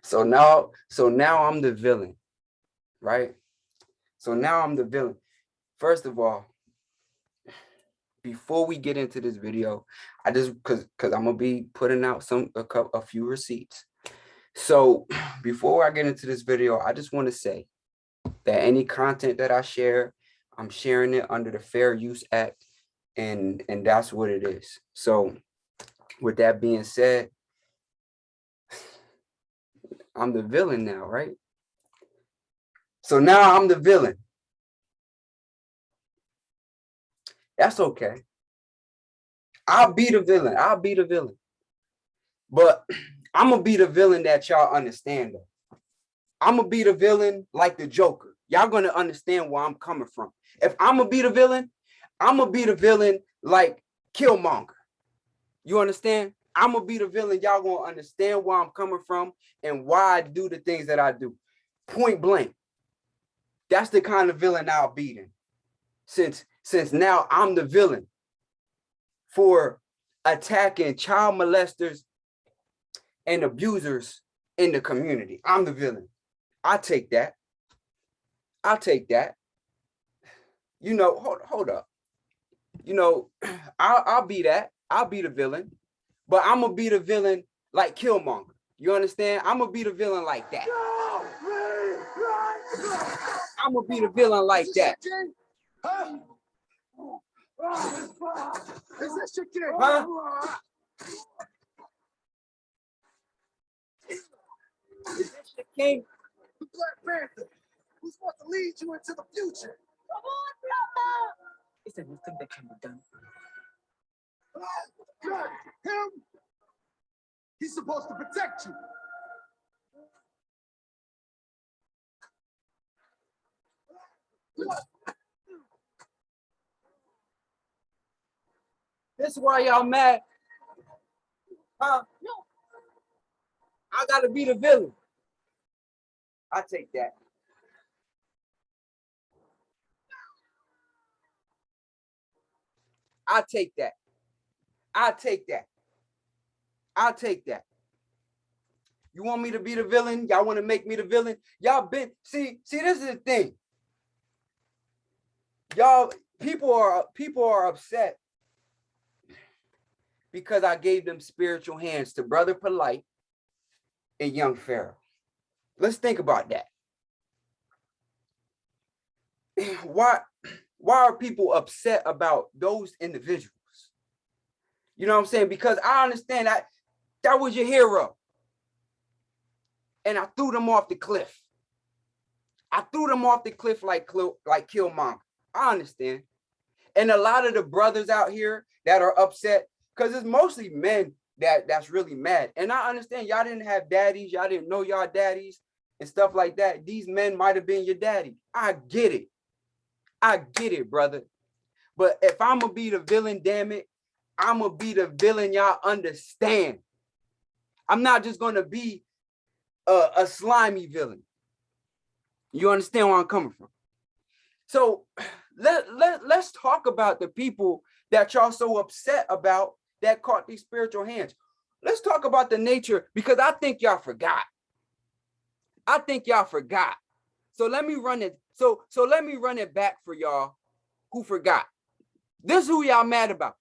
So now I'm the villain, right? So now I'm the villain. First of all, before we get into this video, I just because I'm gonna be putting out a few receipts. So before I get into this video, I just want to say that any content that I share, I'm sharing it under the Fair Use Act, and that's what it is. So with that being said, I'm the villain now, right? So now I'm the villain. That's okay. I'll be the villain. I'll be the villain. But I'm going to be the villain that y'all understand. I'm going to be the villain like the Joker. Y'all going to understand where I'm coming from. If I'm going to be the villain, I'm going to be the villain like Killmonger. You understand? I'm going to be the villain. Y'all going to understand where I'm coming from and why I do the things that I do. Point blank. That's the kind of villain I'll be then. Since now I'm the villain for attacking child molesters and abusers in the community. I'm the villain. I take that. I'll take that. You know, hold up. You know, I'll be that. I'll be the villain. But I'm going to be the villain like Killmonger. You understand? I'm going to be the villain like that. I'm going to be the villain like that. Is this your kid? Huh? Is this your king? The Black Panther, who's supposed to lead you into the future. Come on, brother! Is there nothing that can be done? Good. Him? He's supposed to protect you. This is why y'all mad. Huh? No. I gotta be the villain. I take that. I'll take that. I'll take that. I'll take that. You want me to be the villain? Y'all want to make me the villain? Y'all been see, this is the thing. Y'all, people are upset because I gave them spiritual hands to Brother Polight and young Pharaoh. Let's think about that. Why are people upset about those individuals? You know what I'm saying? Because I understand that was your hero. And I threw them off the cliff. I threw them off the cliff like Killmonger. I understand. And a lot of the brothers out here that are upset, because it's mostly men that's really mad. And I understand y'all didn't have daddies, y'all didn't know y'all daddies and stuff like that. These men might have been your daddy. I get it. I get it, brother. But if I'm gonna be the villain, damn it, I'm gonna be the villain y'all understand. I'm not just gonna be a slimy villain. You understand where I'm coming from? So let's talk about the people that y'all so upset about that caught these spiritual hands. Let's talk about the nature, because I think y'all forgot. I think y'all forgot. So let me run it. So let me run it back for y'all who forgot. This is who y'all mad about.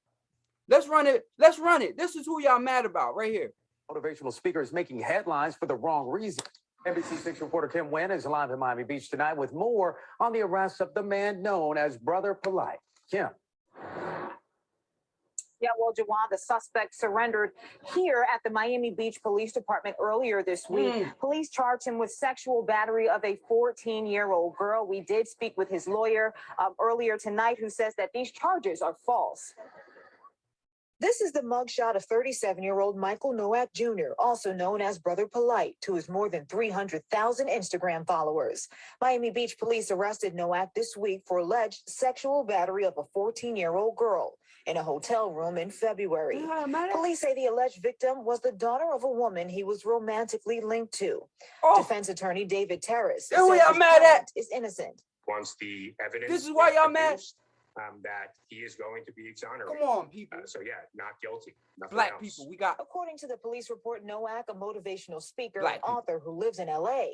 Let's run it. Let's run it. This is who y'all mad about right here. Motivational speaker is making headlines for the wrong reason. NBC6 reporter Kim Nguyen is live in Miami Beach tonight with more on the arrest of the man known as Brother Polight. Kim. Yeah, well, Jawan, the suspect surrendered here at the Miami Beach Police Department earlier this week. Police charged him with sexual battery of a 14-year-old girl. We did speak with his lawyer earlier tonight, who says that these charges are false. This is the mugshot of 37-year-old Michael Nowak Jr., also known as Brother Polight, to his more than 300,000 Instagram followers. Miami Beach police arrested Nowak this week for alleged sexual battery of a 14-year-old girl in a hotel room in February. Police say the alleged victim was the daughter of a woman he was romantically linked to. Defense attorney David Terrace says his client is innocent. Once the evidence, this is why y'all mad. that he is going to be exonerated. Come on, people. So yeah, not guilty. Nothing Black else. people, we got. According to the police report, Nowak, a motivational speaker Black and people. author who lives in LA,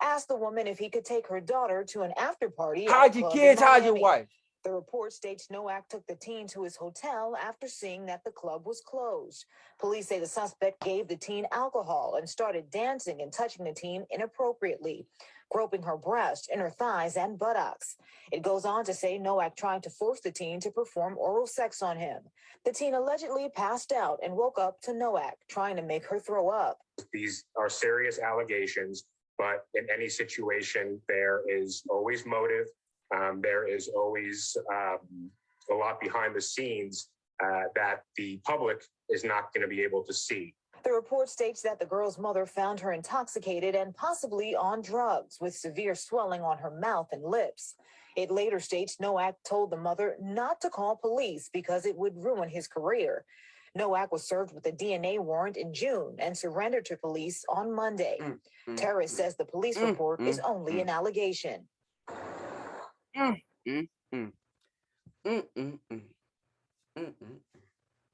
asked the woman if he could take her daughter to an after party. at a Hide your club in kids, hide your Miami. wife. The report states Nowak took the teen to his hotel after seeing that the club was closed. Police say the suspect gave the teen alcohol and started dancing and touching the teen inappropriately, groping her breast, inner thighs, and buttocks. It goes on to say Nowak tried to force the teen to perform oral sex on him. The teen allegedly passed out and woke up to Nowak trying to make her throw up. These are serious allegations, but in any situation, there is always motive. There is always a lot behind the scenes that the public is not going to be able to see. The report states that the girl's mother found her intoxicated and possibly on drugs, with severe swelling on her mouth and lips. It later states Nowak told the mother not to call police because it would ruin his career. Nowak was served with a DNA warrant in June and surrendered to police on Monday. Terrace says the police report is only an allegation. This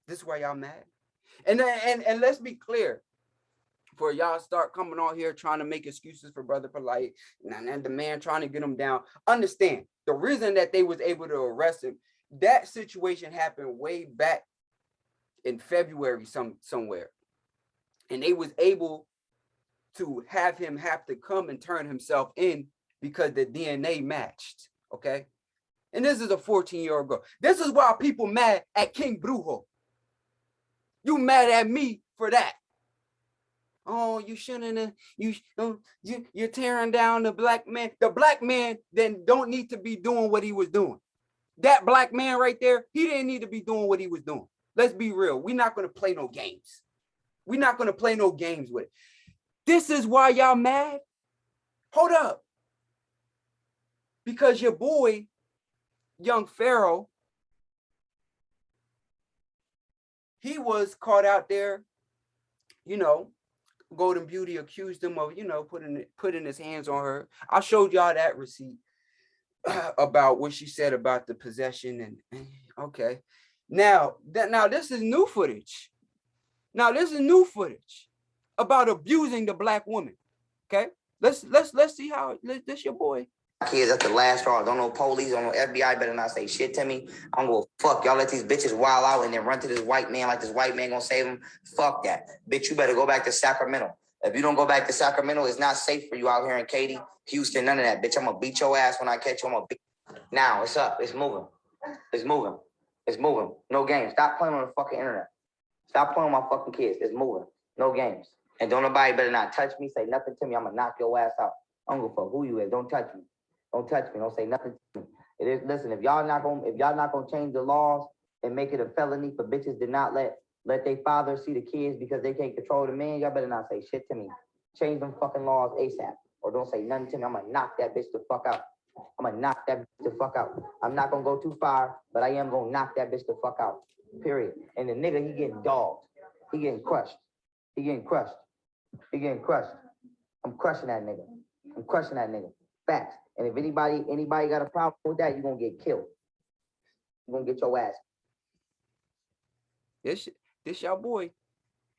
is why y'all mad. And let's be clear. For y'all start coming on here trying to make excuses for Brother Polight and the man trying to get him down. Understand the reason that they was able to arrest him. That situation happened way back in February somewhere, and they was able to have him have to come and turn himself in because the DNA matched. Okay, and this is a 14-year-old girl. This is why people mad at King Brujo. You mad at me for that? Oh, you shouldn't have, you're tearing down the black man. The black man then don't need to be doing what he was doing. That black man right there, he didn't need to be doing what he was doing. Let's be real. We're not going to play no games. We're not going to play no games with it. This is why y'all mad? Hold up. Because your boy, young Pharaoh, he was caught out there, you know, Golden Beauty accused him of, you know, putting his hands on her. I showed y'all that receipt about what she said about the possession and okay. Now this is new footage. Now this is new footage about abusing the black woman. Okay, let's see how this your boy. Kids at the last straw. Don't know police, don't know FBI, better not say shit to me. I'm gonna fuck y'all. Let these bitches wild out and then run to this white man like this white man gonna save them. Fuck that. Bitch, you better go back to Sacramento. If you don't go back to Sacramento, it's not safe for you out here in Katy, Houston, none of that. Bitch, I'm gonna beat your ass when I catch you. I'm gonna beat. Now, it's up. It's moving. It's moving. It's moving. No games. Stop playing on the fucking internet. Stop playing with my fucking kids. It's moving. No games. And don't nobody better not touch me, say nothing to me. I'm gonna knock your ass out. I don't give a fuck who you is. Don't touch me. Don't touch me. Don't say nothing to me. It is. Listen, if y'all not gonna change the laws and make it a felony for bitches to not let their father see the kids because they can't control the man, y'all better not say shit to me. Change them fucking laws ASAP, or don't say nothing to me. I'm gonna knock that bitch the fuck out. I'm gonna knock that bitch the fuck out. I'm not gonna go too far, but I am gonna knock that bitch the fuck out. Period. And the nigga, he getting dogged. He getting crushed. He getting crushed. He getting crushed. I'm crushing that nigga. I'm crushing that nigga. Facts. And if anybody got a problem with that, you're gonna get killed. You're gonna get your ass. This your boy.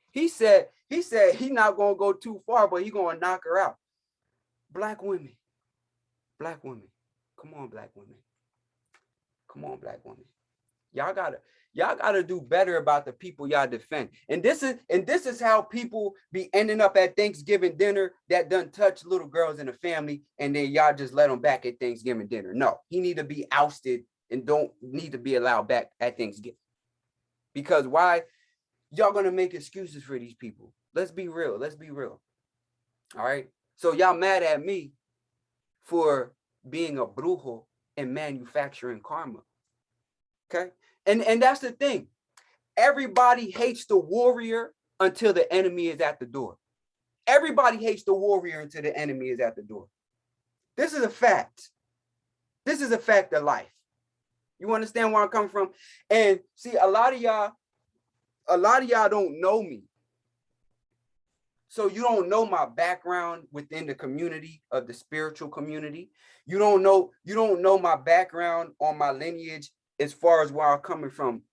He said he not gonna go too far, but he gonna knock her out. Black women. Black women. Come on, black women. Come on, black women. Y'all gotta do better about the people y'all defend. And this is how people be ending up at Thanksgiving dinner that done touch little girls in the family, and then y'all just let them back at Thanksgiving dinner. No, he need to be ousted and don't need to be allowed back at Thanksgiving. Because why y'all gonna make excuses for these people? Let's be real. Let's be real. All right. So y'all mad at me for being a brujo and manufacturing karma. Okay. And that's the thing. Everybody hates the warrior until the enemy is at the door. Everybody hates the warrior until the enemy is at the door. This is a fact. This is a fact of life. You understand where I'm coming from? And see, a lot of y'all don't know me. So you don't know my background within the community of the spiritual community. You don't know my background on my lineage as far as where I'm coming from,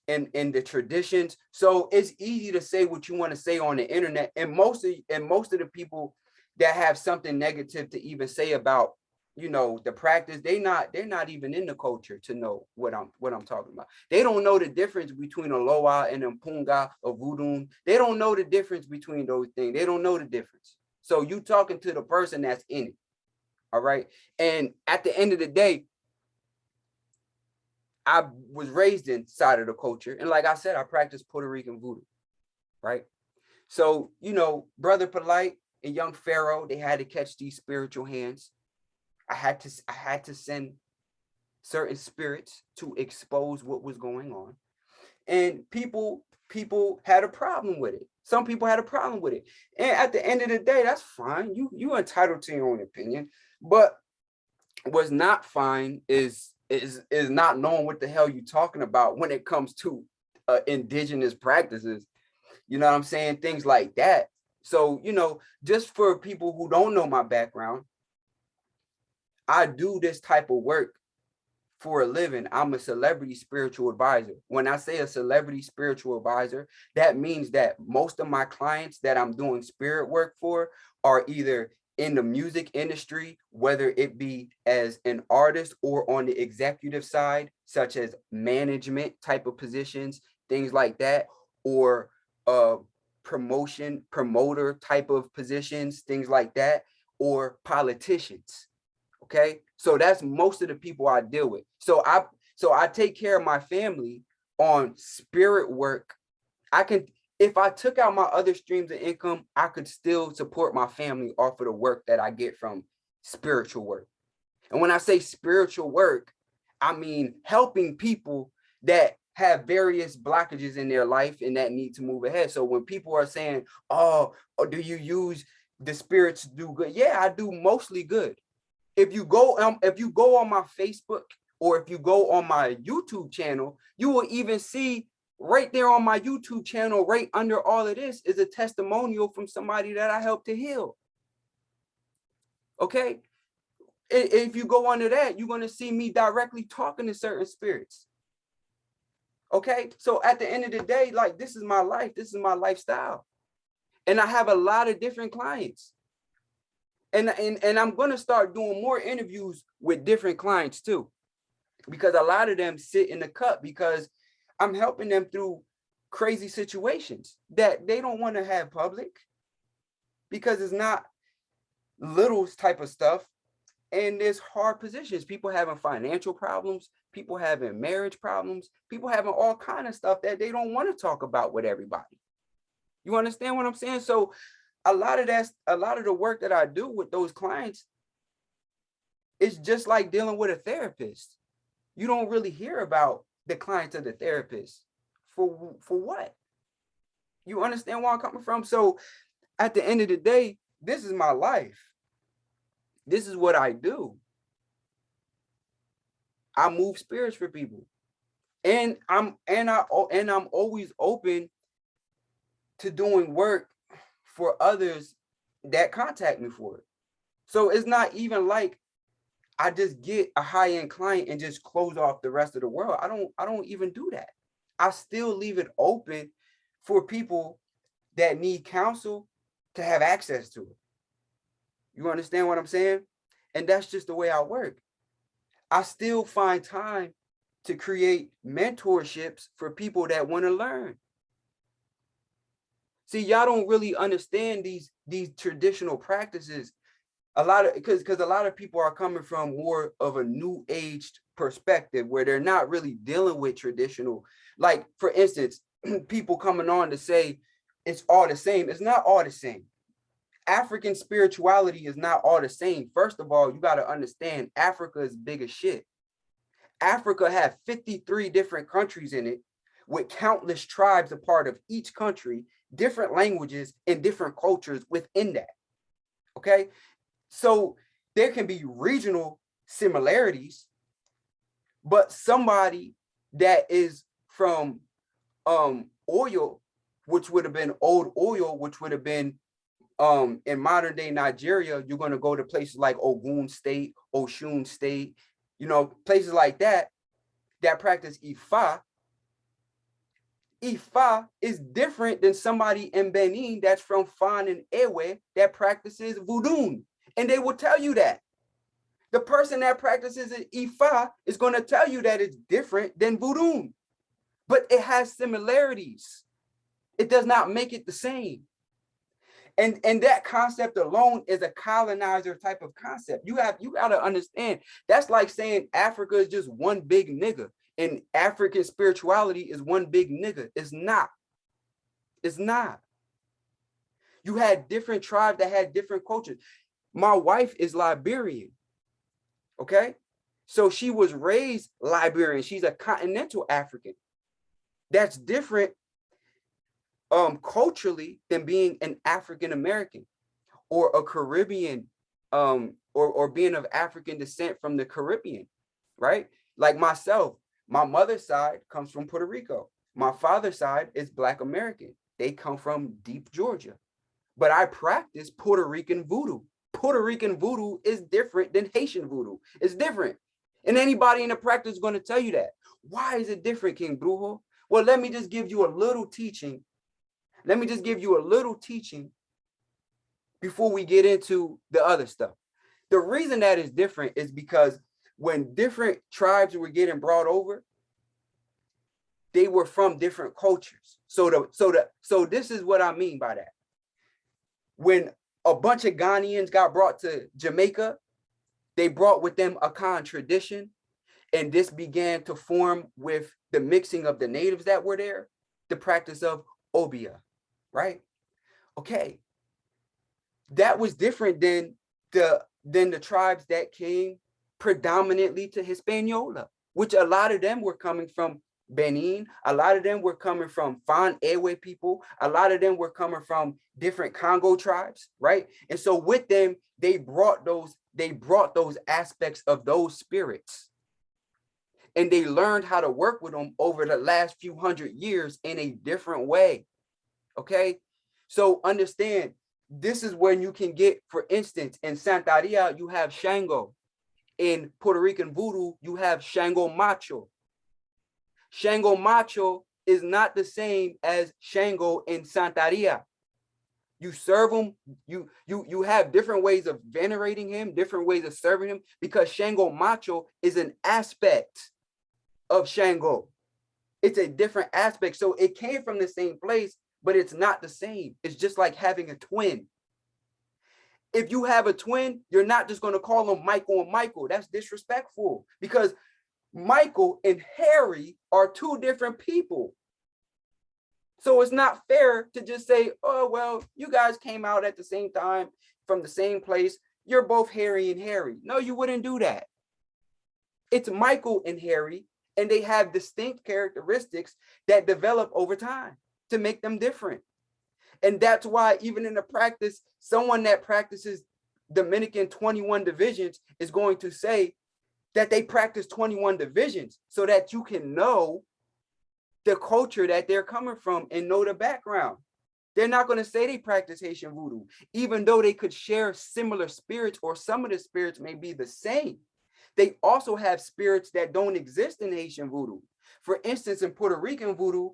in the traditions. So it's easy to say what you want to say on the internet, and most of the people that have something negative to even say about, you know, the practice, they're not even in the culture to know what I'm talking about. They don't know the difference between a loa and a punga or voodoo. They don't know the difference between those things. They don't know the difference. So you talking to the person that's in it. All right. And at the end of the day, I was raised inside of the culture. And like I said, I practice Puerto Rican voodoo. Right. So, you know, Brother Polight and young Pharaoh, they had to catch these spiritual hands. I had to send certain spirits to expose what was going on. And people had a problem with it. Some people had a problem with it. And at the end of the day, that's fine. You entitled to your own opinion. But what's not fine is not knowing what the hell you're talking about when it comes to indigenous practices. You know what I'm saying? Things like that. So, you know, just for people who don't know my background, I do this type of work for a living. I'm a celebrity spiritual advisor. When I say a celebrity spiritual advisor, that means that most of my clients that I'm doing spirit work for are either in the music industry, whether it be as an artist or on the executive side, such as management type of positions, things like that, or promoter type of positions, things like that, or politicians. Okay, so that's most of the people I deal with. So I take care of my family on spirit work. If I took out my other streams of income, I could still support my family off of the work that I get from spiritual work. And when I say spiritual work, I mean helping people that have various blockages in their life and that need to move ahead. So when people are saying, oh, do you use the spirits to do good? Yeah, I do mostly good. If you go on my Facebook or if you go on my YouTube channel, you will even see right there on my YouTube channel, right under all of this is a testimonial from somebody that I helped to heal. Okay. If you go under that, you're going to see me directly talking to certain spirits. Okay. So at the end of the day, like, this is my life. This is my lifestyle. And I have a lot of different clients. And I'm going to start doing more interviews with different clients too, because a lot of them sit in the cut because I'm helping them through crazy situations that they don't want to have public, because it's not little type of stuff. And there's hard positions, people having financial problems, people having marriage problems, people having all kind of stuff that they don't want to talk about with everybody. You understand what I'm saying? So a lot of the work that I do with those clients is just like dealing with a therapist. You don't really hear about the clients of the therapist. For what? You understand where I'm coming from? So at the end of the day, this is my life. This is what I do. I move spirits for people. And I'm always open to doing work for others that contact me for it. So it's not even like I just get a high-end client and just close off the rest of the world. I don't even do that. I still leave it open for people that need counsel to have access to it. You understand what I'm saying? And that's just the way I work. I still find time to create mentorships for people that want to learn. See, y'all don't really understand these traditional practices. Because a lot of people are coming from more of a new age perspective where they're not really dealing with traditional. Like, for instance, people coming on to say it's all the same. It's not all the same. African spirituality is not all the same. First of all, you got to understand Africa is big as shit. Africa has 53 different countries in it with countless tribes a part of each country, different languages and different cultures within that. Okay. So there can be regional similarities, but somebody that is from oil, which would have been old oil, which would have been in modern day Nigeria, you're going to go to places like Ogun State, Osun State, you know, places like that. that practice Ifa, Ifa is different than somebody in Benin that's from Fan and Ewe that practices voodoo. And they will tell you that. The person that practices Ifa is going to tell you that it's different than voodoo. But it has similarities. It does not make it the same. And that concept alone is a colonizer type of concept. You got to understand, that's like saying Africa is just one big nigga and African spirituality is one big nigga. It's not. It's not. You had different tribes that had different cultures. My wife is Liberian. Okay? So she was raised Liberian. She's a continental African. That's different culturally than being an African American or a Caribbean or being of African descent from the Caribbean, right? Like myself, my mother's side comes from Puerto Rico. My father's side is Black American. They come from deep Georgia. But I practice Puerto Rican voodoo. Puerto Rican voodoo is different than Haitian voodoo. It's different. And anybody in the practice is going to tell you that. Why is it different, King Brujo? Well, let me just give you a little teaching. Let me just give you a little teaching before we get into the other stuff. The reason that is different is because when different tribes were getting brought over, they were from different cultures. So this is what I mean by that. When a bunch of Ghanaians got brought to Jamaica, they brought with them a Akan tradition, and this began to form with the mixing of the natives that were there, the practice of Obia, right? Okay, that was different than the tribes that came predominantly to Hispaniola, which a lot of them were coming from Benin, a lot of them were coming from Fan Ewe people, a lot of them were coming from different Congo tribes, right? And so with them, they brought those aspects of those spirits. And they learned how to work with them over the last few hundred years in a different way. Okay, so understand, this is when you can get, for instance, in Santeria, you have Shango. In Puerto Rican voodoo, you have Shango Macho. Shango Macho is not the same as Shango in Santeria. You serve him, you have different ways of venerating him, different ways of serving him, because Shango Macho is an aspect of Shango. It's a different aspect. So it came from the same place, but it's not the same. It's just like having a twin. If you have a twin, you're not just going to call them Michael and Michael. That's disrespectful, because Michael and Harry are two different people. So it's not fair to just say, oh, well, you guys came out at the same time from the same place. You're both Harry and Harry. No, you wouldn't do that. It's Michael and Harry, and they have distinct characteristics that develop over time to make them different. And that's why even in the practice, someone that practices Dominican 21 divisions is going to say that they practice 21 divisions so that you can know the culture that they're coming from and know the background. They're not going to say they practice Haitian voodoo, even though they could share similar spirits, or some of the spirits may be the same. They also have spirits that don't exist in Haitian voodoo. For instance, in Puerto Rican voodoo,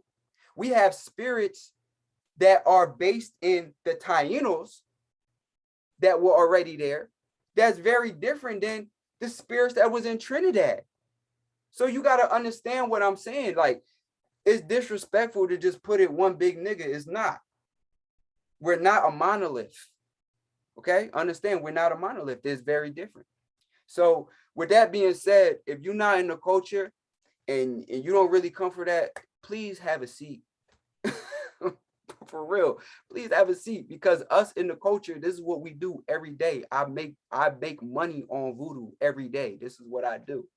we have spirits that are based in the Tainos that were already there. That's very different than the spirits that was in Trinidad. So you got to understand what I'm saying. Like, it's disrespectful to just put it one big nigga. It's not. We're not a monolith. Okay? Understand, we're not a monolith. It's very different. So with that being said, if you're not in the culture and you don't really come for that, please have a seat. For real, please have a seat, because us in the culture, this is what we do every day. I make money on voodoo every day. This is what I do.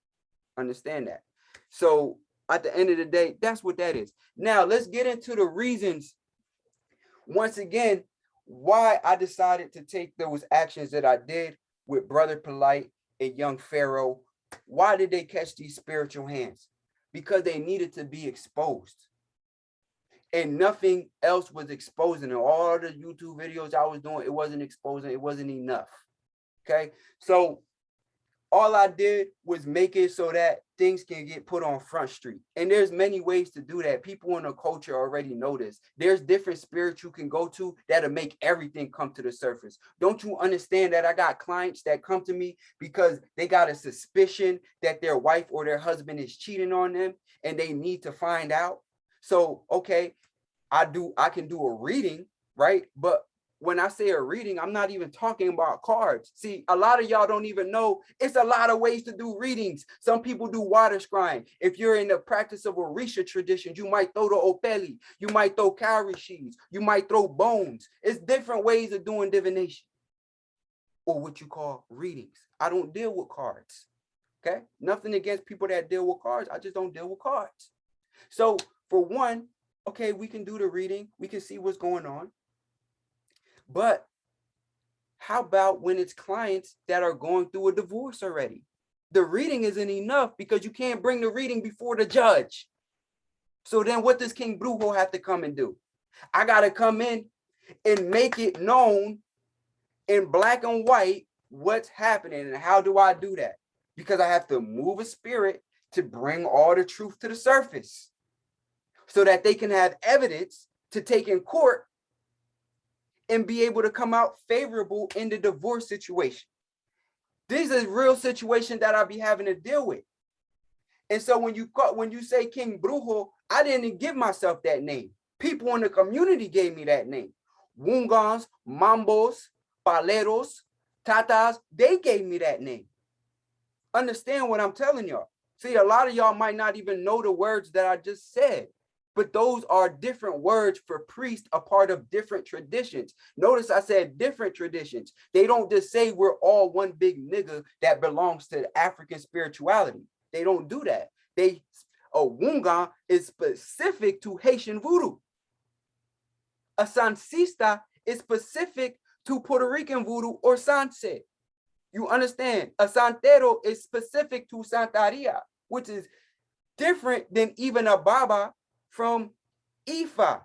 Understand that. So at the end of the day, that's what that is. Now let's get into the reasons, once again, why I decided to take those actions that I did with Brother Polight and young Pharaoh. Why did they catch these spiritual hands? Because they needed to be exposed. And nothing else was exposing it. All the YouTube videos I was doing, it wasn't exposing, it wasn't enough. Okay, so All I did was make it so that things can get put on Front Street. And there's many ways to do that. People in the culture already know this. There's different spirits you can go to that'll make everything come to the surface. Don't you understand that I got clients that come to me because they got a suspicion that their wife or their husband is cheating on them and they need to find out? So, okay, I can do a reading, right? But when I say a reading, I'm not even talking about cards. See, a lot of y'all don't even know it's a lot of ways to do readings. Some people do water scrying. If you're in the practice of Orisha traditions, you might throw the opeli, you might throw cowrie sheaves, you might throw bones. It's different ways of doing divination, or what you call readings. I don't deal with cards, okay? Nothing against people that deal with cards. I just don't deal with cards. So for one, okay, we can do the reading. We can see what's going on. But how about when it's clients that are going through a divorce already? The reading isn't enough because you can't bring the reading before the judge. So then what does King Brujo have to come and do? I got to come in and make it known in black and white what's happening. And how do I do that? Because I have to move a spirit to bring all the truth to the surface so that they can have evidence to take in court and be able to come out favorable in the divorce situation. These are real situations that I'll be having to deal with. And so when you say King Brujo, I didn't give myself that name. People in the community gave me that name. Wungans, Mambos, Paleros, Tatas, they gave me that name. Understand what I'm telling y'all. See, a lot of y'all might not even know the words that I just said. But those are different words for priest, a part of different traditions. Notice I said different traditions. They don't just say we're all one big nigga that belongs to African spirituality. They don't do that. A Wungan is specific to Haitian voodoo. A Sansista is specific to Puerto Rican voodoo or Sanse. You understand? A Santero is specific to Santeria, which is different than even a Baba from Ifa.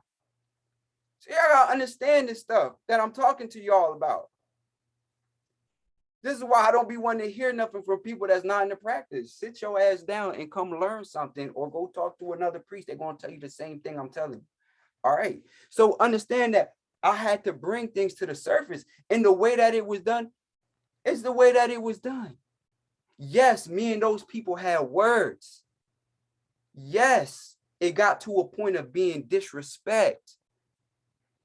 So y'all gotta understand this stuff that I'm talking to y'all about. This is why I don't be wanting to hear nothing from people that's not in the practice. Sit your ass down and come learn something, or go talk to another priest. They're gonna tell you the same thing I'm telling you. All right. So understand that I had to bring things to the surface, and the way that it was done is the way that it was done. Yes, me and those people had words. Yes. It got to a point of being disrespect.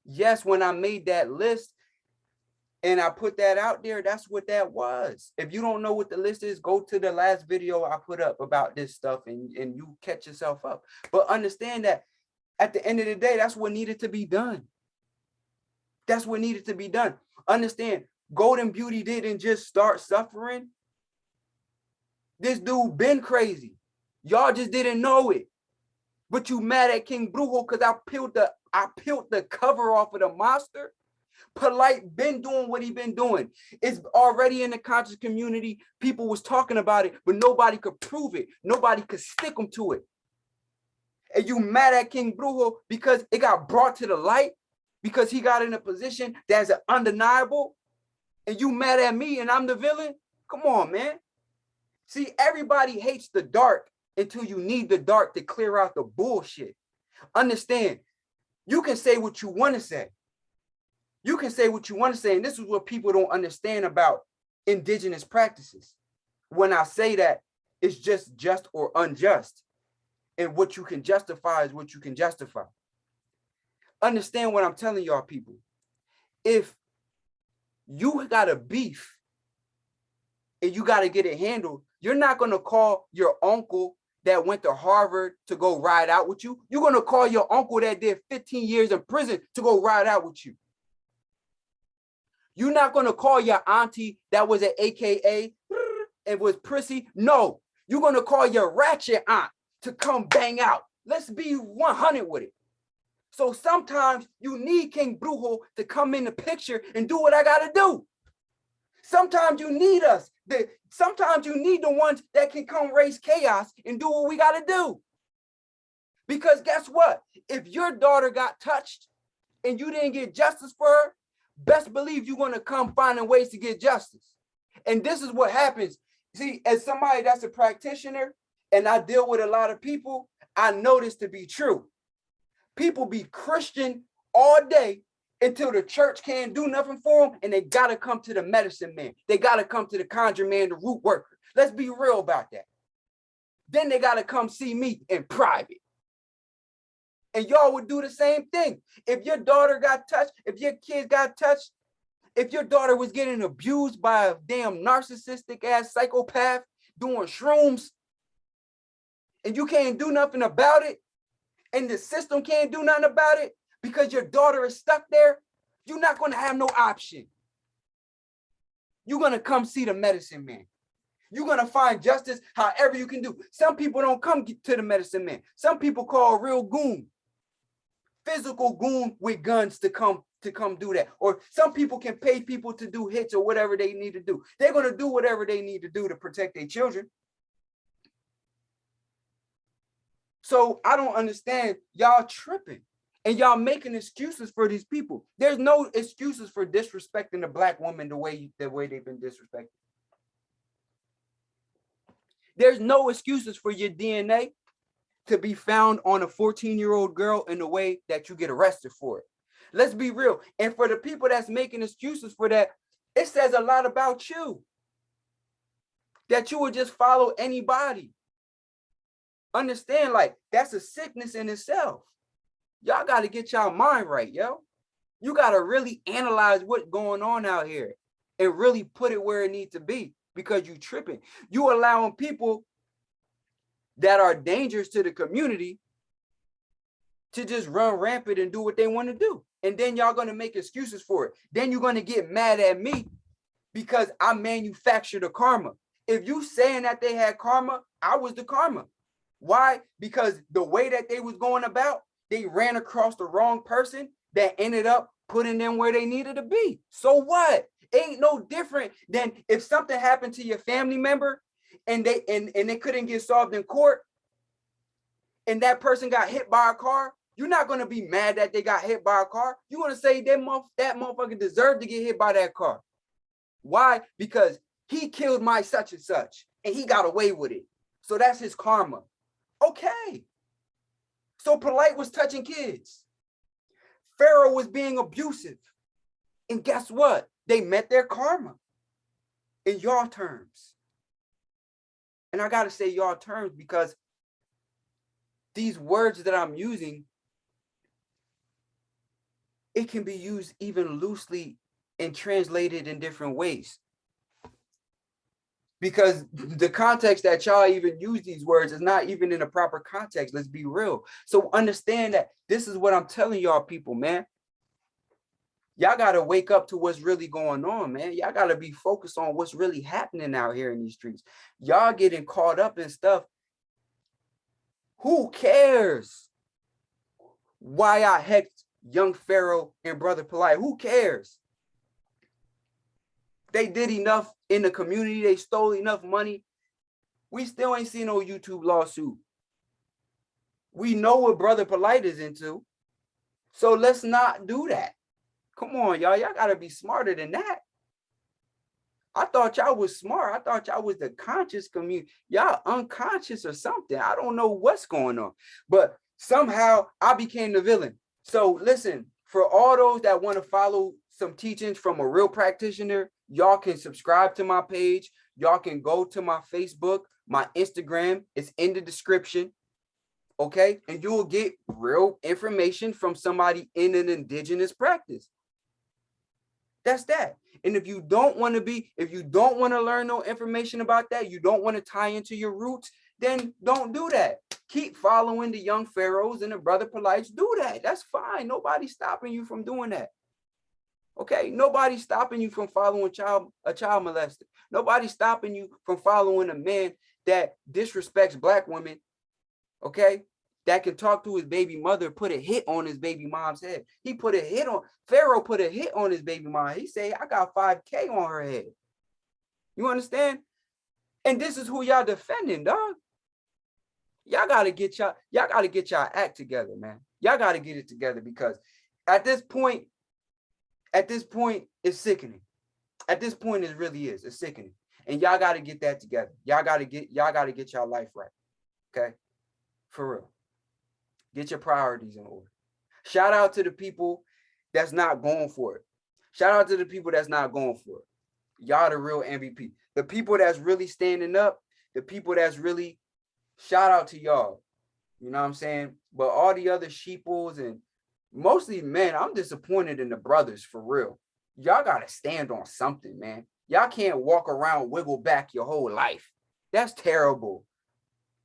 Yes, when I made that list and I put that out there, that's what that was. If you don't know what the list is, go to the last video I put up about this stuff and you catch yourself up. But understand that at the end of the day, that's what needed to be done. That's what needed to be done. Understand, Golden Beauty didn't just start suffering. This dude been crazy. Y'all just didn't know it. But you mad at King Brujo because I peeled the cover off of the monster. Polight been doing what he been doing. It's already in the conscious community. People was talking about it, but nobody could prove it. Nobody could stick them to it. And you mad at King Brujo because it got brought to the light, because he got in a position that's undeniable. And you mad at me and I'm the villain? Come on, man. See, everybody hates the dark until you need the dark to clear out the bullshit. Understand, you can say what you want to say. You can say what you want to say, and this is what people don't understand about indigenous practices. When I say that, it's just or unjust. And what you can justify is what you can justify. Understand what I'm telling y'all, people. If you got a beef and you got to get it handled, you're not going to call your uncle that went to Harvard to go ride out with you. You're going to call your uncle that did 15 years in prison to go ride out with you. You're not going to call your auntie that was an AKA and was prissy. No, you're going to call your ratchet aunt to come bang out. Let's be 100 with it. So sometimes you need King Brujo to come in the picture and do what I got to do. Sometimes you need us. Sometimes you need the ones that can come raise chaos and do what we got to do. Because guess what? If your daughter got touched and you didn't get justice for her, best believe you're going to come finding ways to get justice. And this is what happens. See, as somebody that's a practitioner and I deal with a lot of people, I know this to be true. People be Christian all day until the church can't do nothing for them, and they got to come to the medicine man. They got to come to the conjure man, the root worker. Let's be real about that. Then they got to come see me in private. And y'all would do the same thing. If your daughter got touched, if your kids got touched, if your daughter was getting abused by a damn narcissistic ass psychopath doing shrooms, and you can't do nothing about it, and the system can't do nothing about it because your daughter is stuck there, you're not going to have no option. You're going to come see the medicine man. You're going to find justice however you can do. Some people don't come to the medicine man. Some people call a real goon, physical goon with guns to come do that. Or some people can pay people to do hits or whatever they need to do. They're going to do whatever they need to do to protect their children. So I don't understand y'all tripping and y'all making excuses for these people. There's no excuses for disrespecting the black woman the way they've been disrespected. There's no excuses for your DNA to be found on a 14-year-old girl in the way that you get arrested for it. Let's be real. And for the people that's making excuses for that, it says a lot about you. That you would just follow anybody. Understand, like, that's a sickness in itself. Y'all got to get y'all mind right, yo. You got to really analyze what's going on out here and really put it where it needs to be, because you tripping. You allowing people that are dangerous to the community to just run rampant and do what they want to do. And then y'all going to make excuses for it. Then you're going to get mad at me because I manufactured the karma. If you saying that they had karma, I was the karma. Why? Because the way that they was going about, they ran across the wrong person that ended up putting them where they needed to be. So what? It ain't no different than if something happened to your family member and they couldn't get solved in court and that person got hit by a car. You're not going to be mad that they got hit by a car. You're going to say that motherfucker deserved to get hit by that car. Why? Because he killed my such and such and he got away with it. So that's his karma. Okay. So Polight was touching kids. Pharaoh was being abusive. And guess what? They met their karma in y'all terms. And I got to say y'all terms because these words that I'm using, it can be used even loosely and translated in different ways. Because the context that y'all even use these words is not even in a proper context. Let's be real. So understand that this is what I'm telling y'all people, man. Y'all got to wake up to what's really going on, man. Y'all got to be focused on what's really happening out here in these streets. Y'all getting caught up in stuff. Who cares why I hexed young Pharaoh and brother Polight? Who cares? They did enough in the community. They stole enough money. We still ain't seen no YouTube lawsuit. We know what brother Polight is into. So let's not do that. Come on, y'all. Y'all got to be smarter than that. I thought y'all was smart. I thought y'all was the conscious community. Y'all unconscious or something. I don't know what's going on. But somehow I became the villain. So listen, for all those that want to follow some teachings from a real practitioner, y'all can subscribe to my page. Y'all can go to my Facebook, my Instagram. It's in the description. Okay. And you will get real information from somebody in an indigenous practice. That's that. And if you don't want to learn no information about that, you don't want to tie into your roots, then don't do that. Keep following the young pharaohs and the brother Polights. Do that. That's fine. Nobody's stopping you from doing that. Okay, nobody's stopping you from following a child molester. Nobody's stopping you from following a man that disrespects black women. Okay, that can talk to his baby mother, put a hit on his baby mom's head. Pharaoh put a hit on his baby mom. He said, I got 5K on her head. You understand? And this is who y'all defending, dog. Y'all gotta get y'all act together, man. Y'all gotta get it together because at this point, it's sickening. At this point, it really is. It's sickening. And y'all got to get that together. Y'all got to get y'all life right. Okay? For real. Get your priorities in order. Shout out to the people that's not going for it. Shout out to the people that's not going for it. Y'all the real MVP. The people that's really standing up, the people that's really, shout out to y'all. You know what I'm saying? But all the other sheeples and mostly men, I'm disappointed in the brothers for real. Y'all got to stand on something, man. Y'all can't walk around wiggle back your whole life. That's terrible.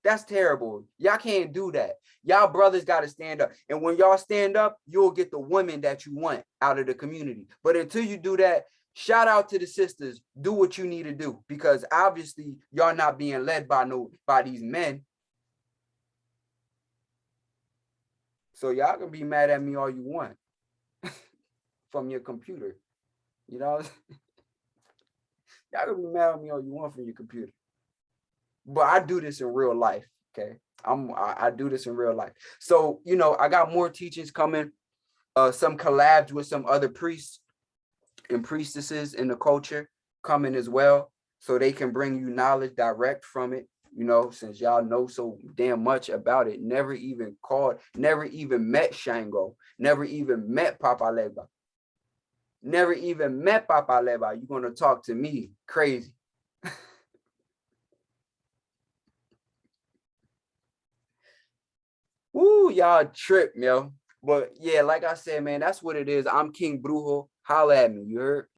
That's terrible. Y'all can't do that. Y'all brothers got to stand up. And when y'all stand up, you'll get the women that you want out of the community. But until you do that, shout out to the sisters. Do what you need to do, because obviously y'all not being led by these men. So y'all can be mad at me all you want from your computer. You know, y'all can be mad at me all you want from your computer. But I do this in real life. Okay. I do this in real life. So, you know, I got more teachings coming, some collabs with some other priests and priestesses in the culture coming as well. So they can bring you knowledge direct from it. You know, since y'all know so damn much about it, never even met Shango, never even met Papa Leba. Never even met Papa Leba. You're gonna talk to me crazy. Woo, y'all trip, yo. But yeah, like I said, man, that's what it is. I'm King Brujo. Holla at me, you heard?